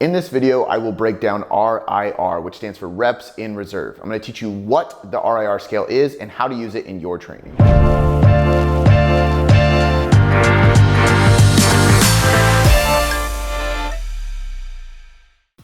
In this video, I will break down RIR, which stands for reps in reserve. I'm going to teach you what the RIR scale is and how to use it in your training.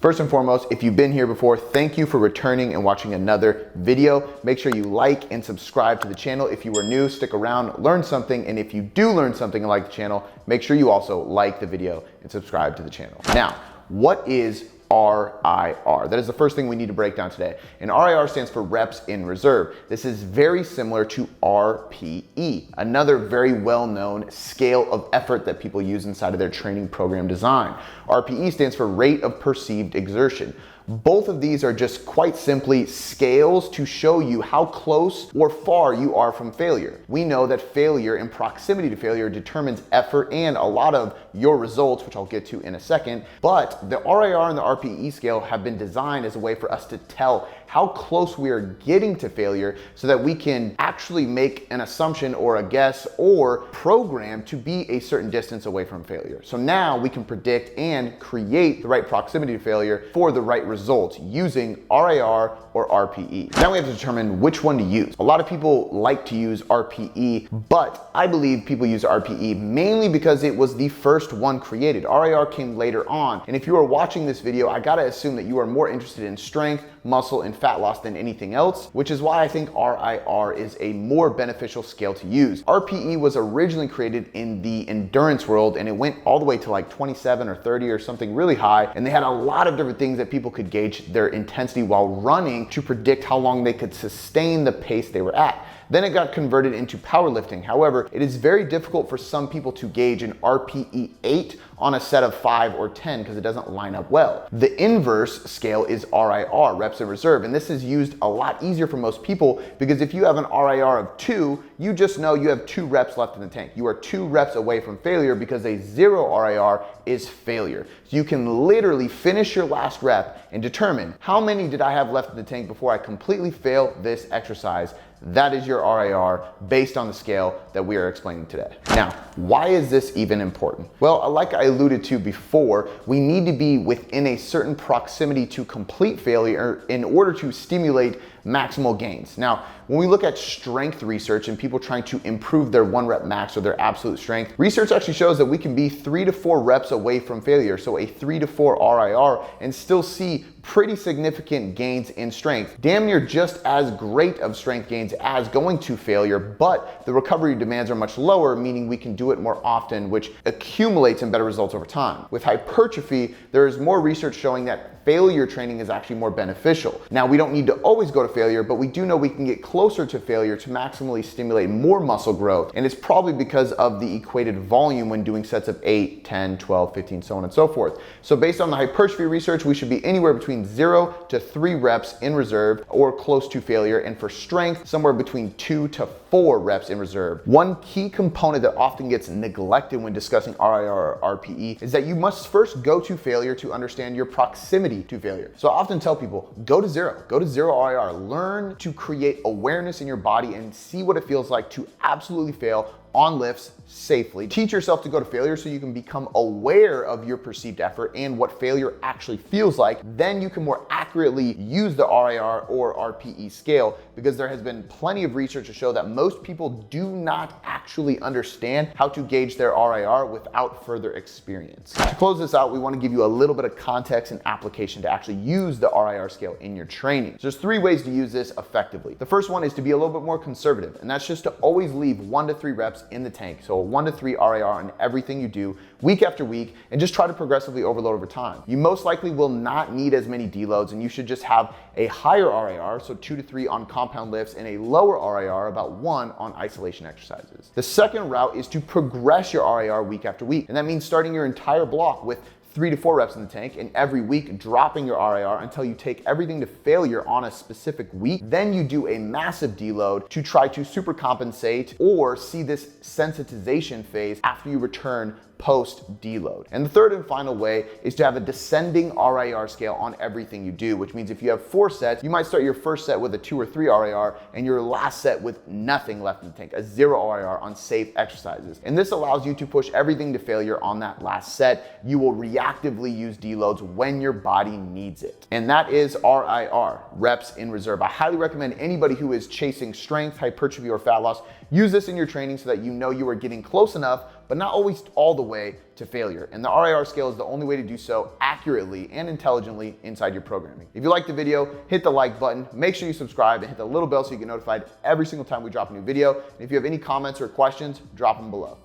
First and foremost, if you've been here before, thank you for returning and watching another video. Make sure you like and subscribe to the channel. If you are new, stick around, learn something. And if you do learn something and like the channel, make sure you also like the video and subscribe to the channel. Now, what is RIR? That is the first thing we need to break down today. And RIR stands for reps in reserve. This is very similar to RPE, another very well-known scale of effort that people use inside of their training program design. RPE stands for rate of perceived exertion. Both of these are just quite simply scales to show you how close or far you are from failure. We know that failure and proximity to failure determines effort and a lot of your results, which I'll get to in a second. But the RIR and the RPE scale have been designed as a way for us to tell how close we are getting to failure so that we can actually make an assumption or a guess or program to be a certain distance away from failure. So now we can predict and create the right proximity to failure for the right results using RIR or RPE. Now we have to determine which one to use. A lot of people like to use RPE, but I believe people use RPE mainly because it was the first one created. RIR came later on. And if you are watching this video, I gotta assume that you are more interested in strength, muscle, and fat loss than anything else, which is why I think RIR is a more beneficial scale to use. RPE was originally created in the endurance world and it went all the way to like 27 or 30 or something really high. And they had a lot of different things that people could gauge their intensity while running to predict how long they could sustain the pace they were at. Then it got converted into powerlifting. However, it is very difficult for some people to gauge an RPE 8 on a set of 5 or 10 because it doesn't line up well. The inverse scale is RIR, reps in reserve, and this is used a lot easier for most people because if you have an RIR of 2, you just know you have 2 reps left in the tank. You are 2 reps away from failure because a 0 RIR is failure. So you can literally finish your last rep and determine how many did I have left in the tank before I completely fail this exercise. That is your RIR based on the scale that we are explaining today. Now, why is this even important? Well, like I alluded to before, we need to be within a certain proximity to complete failure in order to stimulate maximal gains. Now, when we look at strength research and people trying to improve their 1 rep max or their absolute strength, research actually shows that we can be 3 to 4 reps away from failure. So a 3 to 4 RIR and still see pretty significant gains in strength. Damn near just as great of strength gains as going to failure, but the recovery demands are much lower, meaning we can do it more often, which accumulates in better results over time. With hypertrophy, there is more research showing that failure training is actually more beneficial. Now, we don't need to always go to failure, but we do know we can get closer to failure to maximally stimulate more muscle growth. And it's probably because of the equated volume when doing sets of 8, 10, 12, 15, so on and so forth. So based on the hypertrophy research, we should be anywhere between 0 to 3 reps in reserve or close to failure. And for strength, somewhere between 2 to 4 reps in reserve. One key component that often gets neglected when discussing RIR or RPE is that you must first go to failure to understand your proximity to failure. So I often tell people, go to 0 RIR, learn to create awareness in your body and see what it feels like to absolutely fail on lifts safely. Teach yourself to go to failure so you can become aware of your perceived effort and what failure actually feels like. Then you can more accurately use the RIR or RPE scale because there has been plenty of research to show that most people do not actually understand how to gauge their RIR without further experience. To close this out, we want to give you a little bit of context and application to actually use the RIR scale in your training. So there's 3 ways to use this effectively. The first one is to be a little bit more conservative, and that's just to always leave 1 to 3 reps in the tank. So a 1 to 3 RIR on everything you do week after week, and just try to progressively overload over time. You most likely will not need as many deloads, and you should just have a higher RIR, so 2 to 3 on compound lifts, and a lower RIR, about 1 on isolation exercises. The second route is to progress your RIR week after week, and that means starting your entire block with 3 to 4 reps in the tank, and every week dropping your RIR until you take everything to failure on a specific week. Then you do a massive deload to try to super compensate or see this sensitization phase after you return post deload. And the third and final way is to have a descending RIR scale on everything you do, which means if you have 4 sets, you might start your first set with a 2 or 3 RIR and your last set with nothing left in the tank, a 0 RIR on safe exercises. And this allows you to push everything to failure on that last set. You will reactively use deloads when your body needs it. And that is RIR, reps in reserve. I highly recommend anybody who is chasing strength, hypertrophy, or fat loss, use this in your training so that you know you are getting close enough, but not always all the way to failure. And the RIR scale is the only way to do so accurately and intelligently inside your programming. If you liked the video, hit the like button, make sure you subscribe and hit the little bell so you get notified every single time we drop a new video. And if you have any comments or questions, drop them below.